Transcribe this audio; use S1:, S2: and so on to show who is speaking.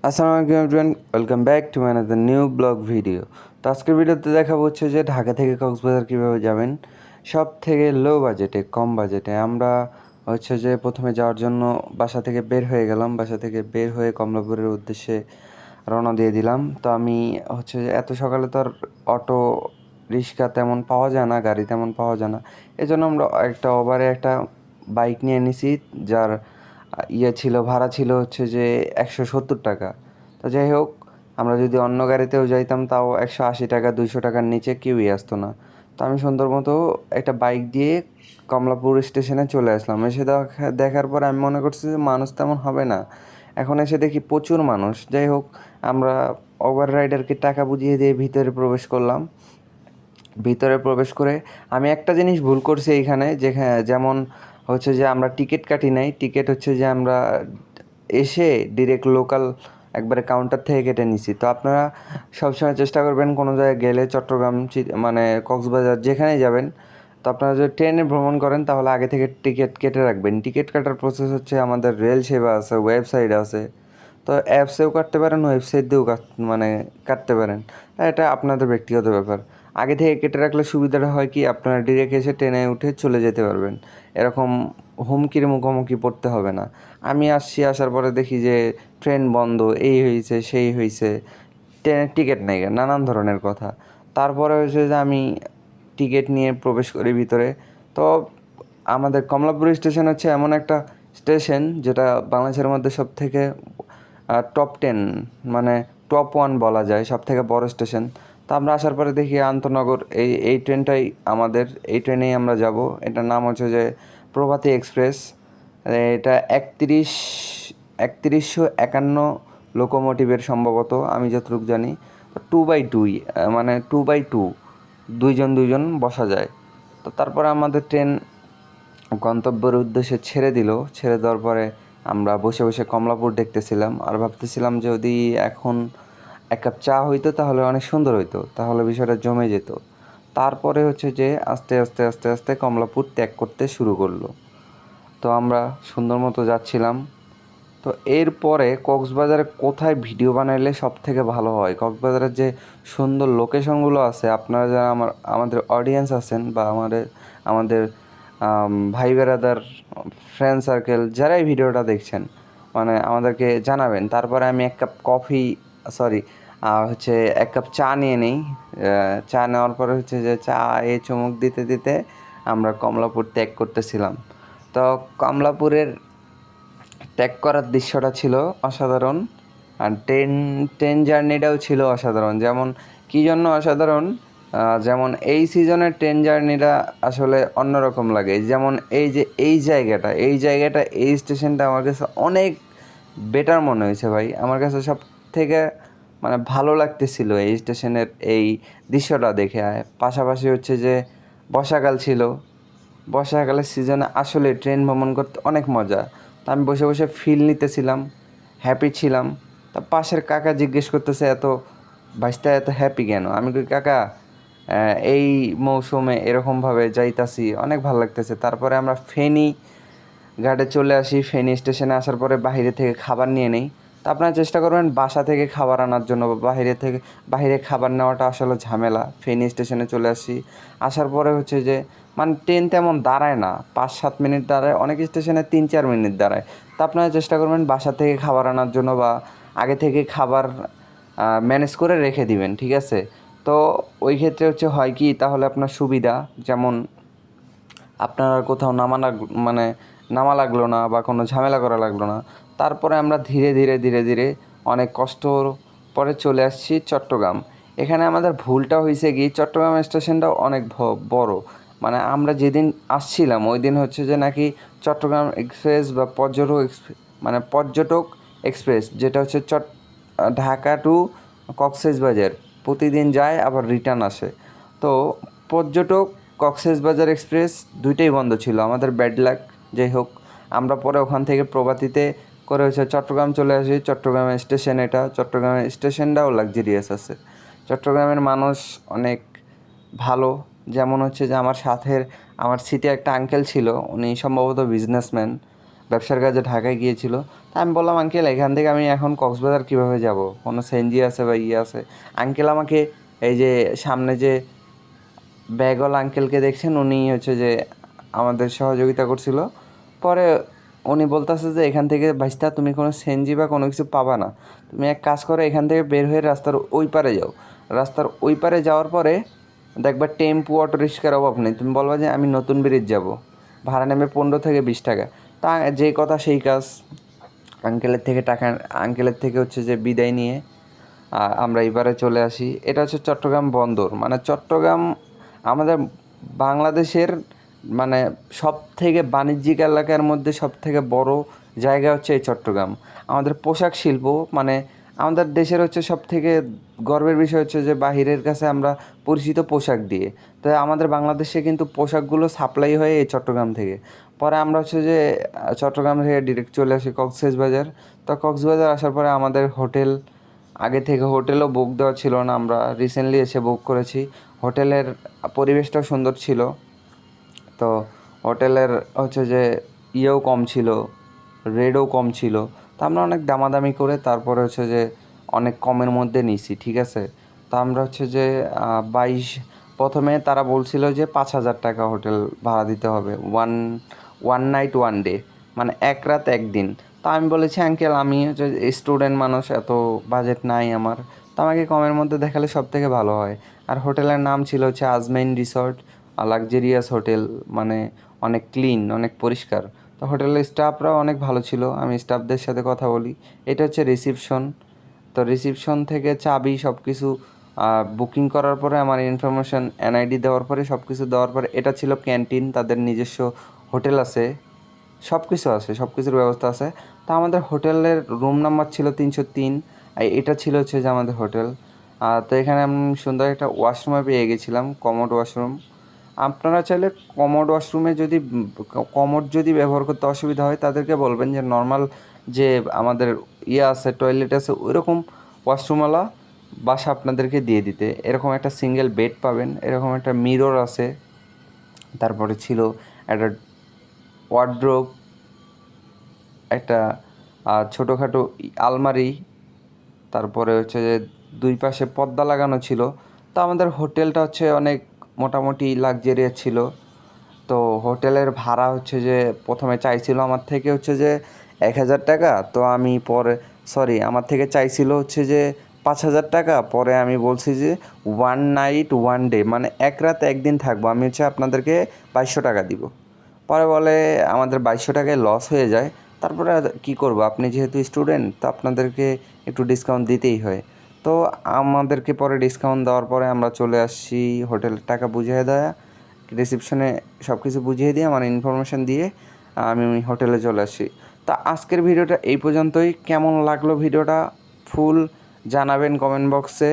S1: আসসালামু আলাইকুম everyone, welcome back to my another new blog video. তো আজকের ভিডিওতে দেখাবো হচ্ছে যে ঢাকা থেকে কক্সবাজার কীভাবে যাবেন সব থেকে লো বাজেটে, কম বাজেটে। আমরা হচ্ছে যে প্রথমে যাওয়ার জন্য বাসা থেকে বের হয়ে গেলাম। বাসা থেকে বের হয়ে কমলাপুরের উদ্দেশ্যে রওনা দিয়ে দিলাম। তো আমি হচ্ছে যে এত সকালে তো আর অটো রিক্সা তেমন পাওয়া যায় না, গাড়ি তেমন পাওয়া যায় না। এই জন্য আমরা একটা ওভারে একটা বাইক নিয়ে নিছি, যার ছিল, ভাড়া ছিল হচ্ছে যে 170 টাকা। তো যাই হোক, আমরা যদি অন্য গাড়িতেও যাইতাম তাও 180 টাকা, 200 টাকার নিচে কেউই আসতো না। তো আমি সুন্দর মতো একটা বাইক দিয়ে কমলাপুর স্টেশনে চলে আসলাম। এসে দেখার পর আমি মনে করছি যে মানুষ তেমন হবে না, এখন এসে দেখি প্রচুর মানুষ। যাই হোক, আমরা ওভার রাইডারকে টাকা বুঝিয়ে দিয়ে ভিতরে প্রবেশ করলাম। ভিতরে প্রবেশ করে আমি একটা জিনিস ভুল করছি এইখানে, যেমন হচ্ছে যে আমরা টিকিট কাটি নাই। টিকিট হচ্ছে যে আমরা এসে ডিরেক্ট লোকাল একবারে কাউন্টার থেকে কেটে নিছি। তো আপনারা সবসময় চেষ্টা করবেন কোনো জায়গায় গেলে, চট্টগ্রাম মানে কক্সবাজার যেখানেই যাবেন, তো আপনারা যদি ট্রেনে ভ্রমণ করেন তাহলে আগে থেকে টিকিট কেটে রাখবেন। টিকিট কাটার প্রসেস হচ্ছে, আমাদের রেল সেবা আছে, ওয়েবসাইট আছে। তো অ্যাপসেও কাটতে পারেন, ওয়েবসাইট দিয়েও কাটতে পারেন। এটা আপনাদের ব্যক্তিগত ব্যাপার। আগে থেকে কেটে রাখলে সুবিধাটা হয় কি, আপনারা ডিরেক্ট এসে ট্রেনে উঠে চলে যেতে পারবেন। এরকম হুমকির মুখোমুখি পড়তে হবে না। আমি আসার পরে দেখি যে ট্রেন বন্ধ, এই হয়েছে সেই হয়েছে, ট্রেনের টিকিট নেই, নানান ধরনের কথা। তারপরে হয়েছে যে আমি টিকিট নিয়ে প্রবেশ করি ভিতরে। তো আমাদের কমলাপুর স্টেশন হচ্ছে এমন একটা স্টেশন যেটা বাংলাদেশের মধ্যে সব থেকে টপ 10, মানে টপ 1 বলা যায়, সব থেকে বড় স্টেশন। তো আমরা আসার পরে দেখি আন্তনগর, এই ট্রেনটাই আমাদের, এই ট্রেনেই আমরা যাব। এটার নাম হচ্ছে যে প্রভাতী এক্সপ্রেস। এটা 3151 লোকোমোটিভের সম্ভবত, আমি যতটুকু জানি। 2x2, মানে 2x2, দুইজন দুইজন বসা যায়। তো তারপরে আমাদের ট্রেন গন্তব্যের উদ্দেশ্যে ছেড়ে দিল। ছেড়ে দেওয়ার পরে আমরা বসে বসে কমলাপুর দেখতেছিলাম আর ভাবতেছিলাম যদি এখন এক কাপ চা হইতো তাহলে অনেক সুন্দর হইতো, তাহলে বিষয়টা জমে যেত। তারপরে হচ্ছে যে আস্তে আস্তে আস্তে আস্তে কমলাপুর ত্যাগ করতে শুরু করলো। তো আমরা সুন্দর মতো যাচ্ছিলাম। তো এরপরে কক্সবাজারে কোথায় ভিডিও বানাইলে সব থেকে ভালো হয়, কক্সবাজারের যে সুন্দর লোকেশনগুলো আছে, আপনারা যারা আমাদের অডিয়েন্স আছেন বা আমাদের ভাই বেরাদার, ফ্রেন্ড সার্কেল, যারাই ভিডিওটা দেখছেন, মানে আমাদেরকে জানাবেন। তারপরে আমি এক কাপ কফি, সরি, হচ্ছে এক কাপ চা নিয়ে নিই। চা নেওয়ার পরে হচ্ছে যে চা চুমুক দিতে দিতে আমরা কমলাপুর ত্যাগ করতেছিলাম। তো কমলাপুরের ত্যাগ করার দৃশ্যটা ছিল অসাধারণ। আর ট্রেন জার্নিটাও ছিল অসাধারণ। যেমন কী জন্য অসাধারণ, যেমন এই সিজনের ট্রেন জার্নিটা আসলে অন্যরকম লাগে। যেমন এই জায়গাটা এই স্টেশনটা আমার কাছে অনেক বেটার মনে হয়েছে ভাই। আমার কাছে সব থেকে মানে ভালো লাগতেছিল এই স্টেশনের এই দৃশ্যটা দেখে। পাশাপাশি হচ্ছে যে বর্ষাকাল ছিল। বর্ষাকালের সিজনে আসলে ট্রেন ভ্রমণ করতে অনেক মজা। তা আমি বসে বসে ফিল নিতেছিলাম, হ্যাপি ছিলাম। তা পাশের কাকা জিজ্ঞেস করতেছে, ভাইস্তা এত হ্যাপি কেন? আমি কই, কাকা এই মৌসুমে এরকমভাবে যাইতাছি, অনেক ভালো লাগতেছে। তারপরে আমরা ফেনী ঘাটে চলে আসি। ফেনী স্টেশনে আসার পরে বাইরে থেকে খাবার নিয়ে নেই। তা আপনারা চেষ্টা করবেন বাসা থেকে খাবার আনার জন্য, বা বাইরে খাবার নেওয়াটা আসলে ঝামেলা। ফেনী স্টেশনে চলে আসি। আসার পরে হচ্ছে যে মানে ট্রেন তেমন দাঁড়ায় না, 5-7 মিনিট দাঁড়ায়, অনেক স্টেশনে 3-4 মিনিট দাঁড়ায়। তা আপনারা চেষ্টা করবেন বাসা থেকে খাবার আনার জন্য, বা আগে থেকে খাবার ম্যানেজ করে রেখে দিবেন, ঠিক আছে? তো ওই ক্ষেত্রে হচ্ছে হয় কি, তাহলে আপনার সুবিধা, যেমন আপনার আর কোথাও নামা লাগলো না বা কোনো ঝামেলা করা লাগলো না। তারপরে আমরা ধীরে ধীরে ধীরে ধীরে অনেক কষ্টর পরে চলে আসছি চট্টগ্রাম। এখানে আমাদের ভুলটা হয়েছে কি, চট্টগ্রাম স্টেশনটাও অনেক বড়। মানে আমরা যেদিন আসছিলাম ওই দিন হচ্ছে যে নাকি চট্টগ্রাম এক্সপ্রেস বা পর্যটক এক্সপ্রেস, যেটা হচ্ছে ঢাকা টু কক্সবাজার প্রতিদিন যায় আবার রিটার্ন আসে। তো পর্যটক কক্সবাজার এক্সপ্রেস দুইটাই বন্ধ ছিল, আমাদের ব্যাড লাক। যাই হোক, আমরা পরে ওখান থেকে প্রভাতীতে করে হচ্ছে চট্টগ্রাম চলে আসি। চট্টগ্রামের স্টেশন, এটা চট্টগ্রামের স্টেশনটাও লাক্সারিয়াস আছে। চট্টগ্রামের মানুষ অনেক ভালো। যেমন হচ্ছে যে আমার সিটে একটা আঙ্কেল ছিল, উনি সম্ভবত বিজনেসম্যান। ব্যবসার কাজে ঢাকায় গিয়েছিল। তা আমি বললাম, আঙ্কেল এখান থেকে আমি এখন কক্সবাজার কীভাবে যাব, কোনো সিএনজি আছে বা ইয়ে আছে? আঙ্কেল আমাকে এই যে সামনে যে ব্যাগওয়ালা আঙ্কেলকে দেখছেন, উনি হচ্ছে যে আমাদের সহযোগিতা করছিল। পরে উনি বলতেছে যে এখান থেকে ভাইস্তা তুমি কোনো সিএনজি বা কোনো কিছু পাবা না, তুমি এক কাজ করো, এখান থেকে বের হয়ে রাস্তার ওই পারে যাও। রাস্তার ওই পারে যাওয়ার পরে দেখবা টেম্পু অটো রিক্সার অভাব নেই, তুমি বলবা যে আমি নতুন ব্রিজ যাব, ভাড়া নেবে 15 থেকে 20 টাকা। তা যে কথা সেই কাজ, আঙ্কেলের থেকে হচ্ছে যে বিদায় নিয়ে আমরা এবারে চলে আসি। এটা হচ্ছে চট্টগ্রাম বন্দর, মানে চট্টগ্রাম আমাদের বাংলাদেশের মানে সব থেকে বাণিজ্যিক এলাকার মধ্যে সব থেকে বড় জায়গা হচ্ছে এই চট্টগ্রাম। আমাদের পোশাক শিল্প মানে আমাদের দেশের হচ্ছে সব থেকে গর্বের বিষয় হচ্ছে যে বাহিরের কাছে আমরা পরিচিত পোশাক দিয়ে। তো আমাদের বাংলাদেশে কিন্তু পোশাকগুলো সাপ্লাই হয় এই চট্টগ্রাম থেকে। পরে আমরা হচ্ছে যে চট্টগ্রাম থেকে ডিরেক্ট চলে আসি কক্সবাজার। তো কক্সবাজার আসার পরে আমাদের হোটেল, আগে থেকে হোটেলও বুক দেওয়া ছিল না, আমরা রিসেন্টলি এসে বুক করেছি। হোটেলের পরিবেশটাও সুন্দর ছিল। তো হোটেলের হচ্ছে যে ইয়েও কম ছিল, রেটও কম ছিল। তো আমরা অনেক দামাদামি করে তারপরে হচ্ছে যে অনেক কমের মধ্যে নিছি, ঠিক আছে। তো আমরা হচ্ছে যে 22, প্রথমে তারা বলছিল যে 5,000 টাকা হোটেল ভাড়া দিতে হবে, one one night one day, মানে এক রাত একদিন। তা আমি বলেছি, আঙ্কেল আমি হচ্ছে স্টুডেন্ট মানুষ, এত বাজেট নাই আমার, তো আমাকে কমের মধ্যে দেখালে সব থেকে ভালো হয়। আর হোটেলের নাম ছিল হচ্ছে আজমাইন রিসর্ট, লাক্সারিয়াস হোটেল, মানে অনেক ক্লিন, অনেক পরিষ্কার। তো হোটেলের স্টাফরাও অনেক ভালো ছিল, আমি স্টাফদের সাথে কথা বলি। এটা হচ্ছে রিসিপশন। তো রিসিপশন থেকে চাবি সব কিছু বুকিং করার পরে আমার ইনফরমেশন এনআইডি দেওয়ার পরে সব কিছু দেওয়ার পরে এটা ছিল ক্যান্টিন, তাদের নিজস্ব হোটেল আছে, সব কিছু আছে, সব কিছুর ব্যবস্থা আছে। তা আমাদের হোটেলের রুম নাম্বার ছিল 303, এটা ছিল হচ্ছে যে আমাদের হোটেল। তো এখানে আমি সুন্দর একটা ওয়াশরুমে পেয়ে গেছিলাম, কমোড ওয়াশরুম। আপনারা চাইলে কমোড ওয়াশরুমে যদি কমোড যদি ব্যবহার করতে অসুবিধা হয়, তাদেরকে বলবেন যে নর্মাল যে আমাদের ইয়ে আছে, টয়লেট আছে, ওইরকম ওয়াশরুমওয়ালা বাসা আপনাদেরকে দিয়ে দিতে। এরকম একটা সিঙ্গেল বেড পাবেন, এরকম একটা মিরর আছে, তারপরে ছিল একটা ওয়ার্ড্রোব, একটা ছোটোখাটো আলমারি, তারপরে হচ্ছে যে দুই পাশে পর্দা লাগানো ছিল। তো আমাদের হোটেলটা হচ্ছে অনেক মোটামুটি লাক্সারিয়াস ছিল। তো হোটেলের ভাড়া হচ্ছে যে প্রথমে চাইছিল আমার থেকে হচ্ছে যে 1,000 টাকা, তো আমি পরে আমার থেকে চাইছিল হচ্ছে যে 5,000 টাকা। পরে আমি বলছি যে ওয়ান নাইট ওয়ান ডে, মানে এক রাত একদিন থাকবো, আমি হচ্ছে আপনাদেরকে 2,200 টাকা দিব। পরে বলে আমাদের 2,200 টাকায় লস হয়ে যায়। তারপরে কী করবো, আপনি যেহেতু স্টুডেন্ট, তো আপনাদেরকে একটু ডিসকাউন্ট দিতেই হয়। তো আমাদেরকে পরে ডিসকাউন্ট দেওয়ার পরে আমরা চলে আসছি, হোটেলের টাকা বুঝিয়ে দেয়া, রিসিপশনে সব কিছু বুঝিয়ে দিয়ে আমার ইনফরমেশান দিয়ে আমি হোটেলে চলে আসি। তা আজকের ভিডিওটা এই পর্যন্তই। কেমন লাগলো ভিডিওটা ফুল জানাবেন কমেন্ট বক্সে।